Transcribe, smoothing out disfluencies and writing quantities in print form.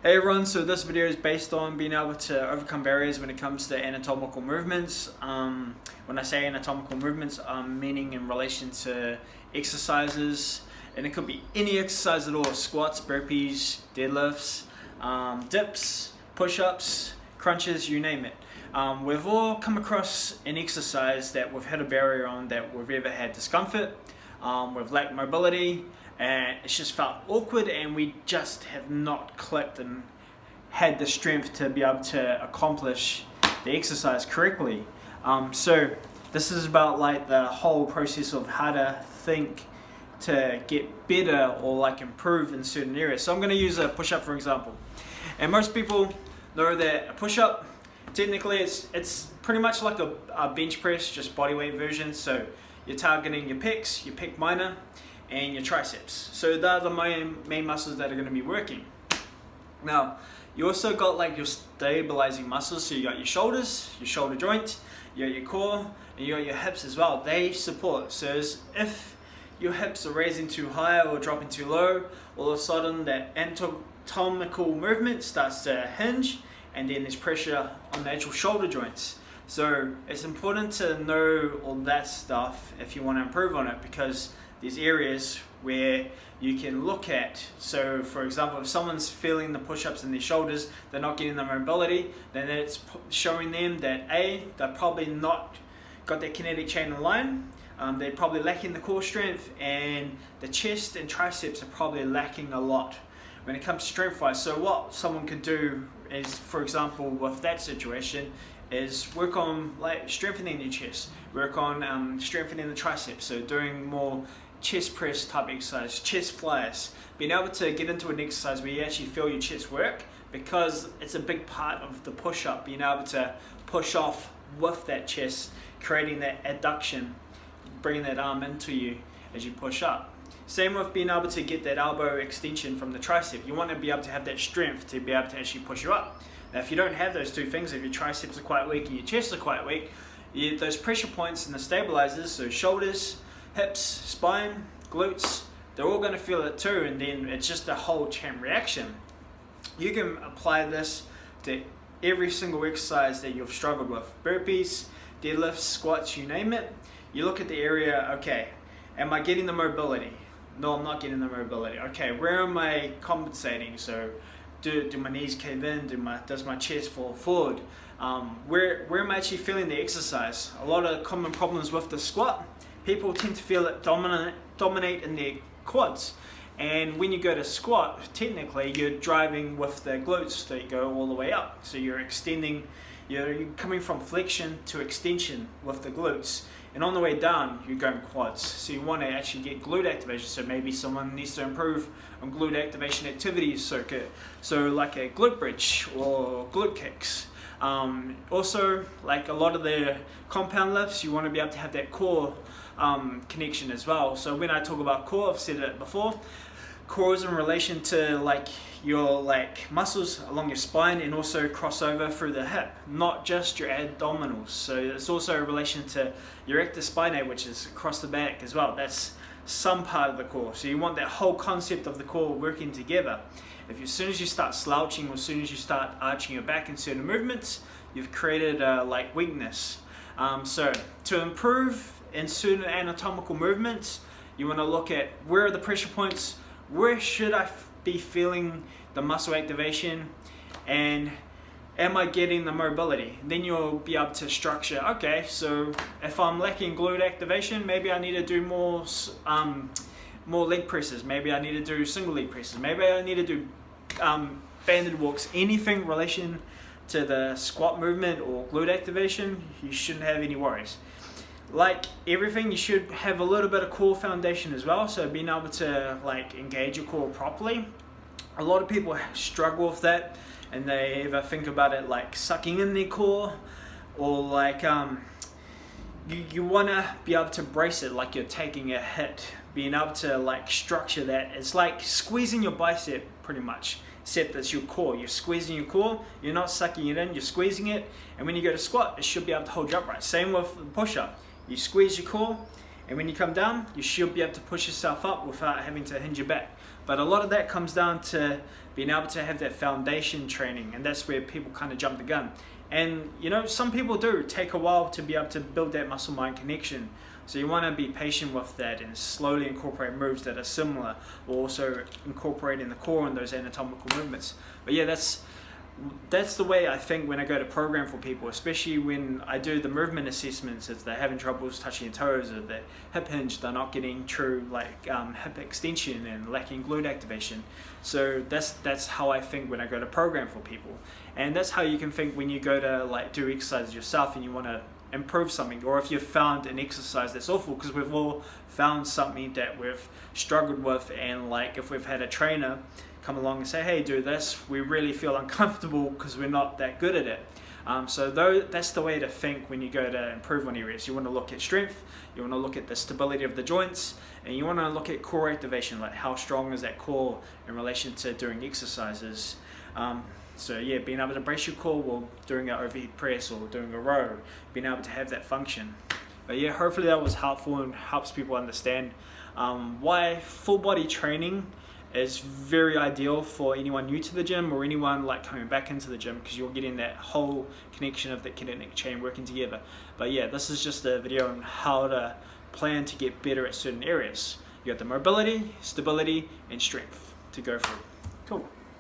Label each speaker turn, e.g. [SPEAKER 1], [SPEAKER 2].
[SPEAKER 1] Hey everyone, so this video is based on being able to overcome barriers when it comes to anatomical movements. When I say anatomical movements, I'm meaning in relation to exercises, and it could be any exercise at all: squats, burpees, deadlifts, dips, push-ups, crunches, you name it. We've all come across an exercise that we've had a barrier on, that we've ever had discomfort, we've lacked mobility, and it's just felt awkward, and we just have not clicked and had the strength to be able to accomplish the exercise correctly. So this is about like the whole process of how to think to get better or like improve in certain areas. So I'm going to use a push-up for example, and most people know that a push-up technically it's pretty much like a bench press, just body weight version. So you're targeting your pecs, your pec minor, and your triceps. So they're the main muscles that are going to be working. Now, you also got like your stabilizing muscles. So you got your shoulders, your shoulder joint, you got your core, and you got your hips as well. They support. So if your hips are raising too high or dropping too low, all of a sudden that anatomical movement starts to hinge, and then there's pressure on the actual shoulder joints. So it's important to know all that stuff if you want to improve on it, because there's areas where you can look at. So for example, if someone's feeling the push-ups in their shoulders, they're not getting the mobility, then it's showing them that they're probably not got that kinetic chain in line, they're probably lacking the core strength, and the chest and triceps are probably lacking a lot when it comes to strength wise. So what someone could do is, for example, with that situation, is work on like strengthening your chest, work on strengthening the triceps, so doing more chest press type exercise, chest flyers, being able to get into an exercise where you actually feel your chest work, because it's a big part of the push-up, being able to push off with that chest, creating that adduction, bringing that arm into you as you push up. Same with being able to get that elbow extension from the tricep. You want to be able to have that strength to be able to actually push you up. Now if you don't have those two things, if your triceps are quite weak and your chest are quite weak, those pressure points and the stabilizers, so shoulders, hips, spine, glutes, they're all going to feel it too, and then it's just a whole chain reaction. You can apply this to every single exercise that you've struggled with: burpees, deadlifts, squats, you name it. You look at the area, okay, am I getting the mobility? No, I'm not getting the mobility. Okay, where am I compensating? So do my knees cave in? Does my chest fall forward? Where am I actually feeling the exercise? A lot of common problems with the squat, people tend to feel it dominate in their quads. And when you go to squat, technically you're driving with the glutes that go all the way up. So you're extending, you're coming from flexion to extension with the glutes. And on the way down, you're going quads. So you want to actually get glute activation. So maybe someone needs to improve on glute activation activities circuit. So like a glute bridge or glute kicks. Also, like a lot of the compound lifts, you want to be able to have that core connection as well. So when I talk about core, I've said it before, core is in relation to like your muscles along your spine, and also cross over through the hip, not just your abdominals. So it's also in relation to your rectus spinae, which is across the back as well. That's some part of the core. So you want that whole concept of the core working together. As soon as you start slouching, or as soon as you start arching your back in certain movements, you've created weakness. So to improve in certain anatomical movements, you want to look at where are the pressure points, where should I be feeling the muscle activation, and am I getting the mobility? Then you'll be able to structure, okay, so if I'm lacking glute activation, maybe I need to do more leg presses, maybe I need to do single leg presses, maybe I need to do banded walks. Anything in relation to the squat movement or glute activation, you shouldn't have any worries. Like everything, you should have a little bit of core foundation as well, so being able to like engage your core properly. A lot of people struggle with that, and they either think about it like sucking in their core, or like you want to be able to brace it like you're taking a hit, being able to like structure that. It's like squeezing your bicep pretty much, except that's your core. You're squeezing your core, you're not sucking it in, you're squeezing it, and when you go to squat, it should be able to hold you upright. Same with the push-up. You squeeze your core, and when you come down, you should be able to push yourself up without having to hinge your back. But a lot of that comes down to being able to have that foundation training, and that's where people kind of jump the gun. And you know, some people do take a while to be able to build that muscle-mind connection. So you want to be patient with that and slowly incorporate moves that are similar, or also incorporating the core in those anatomical movements. But yeah, that's the way I think when I go to program for people, especially when I do the movement assessments. If they're having troubles touching their toes, or their hip hinge, they're not getting true hip extension and lacking glute activation. So that's how I think when I go to program for people, and that's how you can think when you go to do exercises yourself and you want to improve something, or if you've found an exercise that's awful, because we've all found something that we've struggled with, and if we've had a trainer come along and say, hey, do this, we really feel uncomfortable because we're not that good at it. So that's the way to think when you go to improve on areas. You want to look at strength, you want to look at the stability of the joints, and you want to look at core activation, like how strong is that core in relation to doing exercises. So yeah, being able to brace your core while doing an overhead press or doing a row, being able to have that function. But yeah, hopefully that was helpful and helps people understand why full body training is very ideal for anyone new to the gym, or anyone coming back into the gym, because you're getting that whole connection of the kinetic chain working together. But yeah, this is just a video on how to plan to get better at certain areas. You got the mobility, stability, and strength to go through. Cool.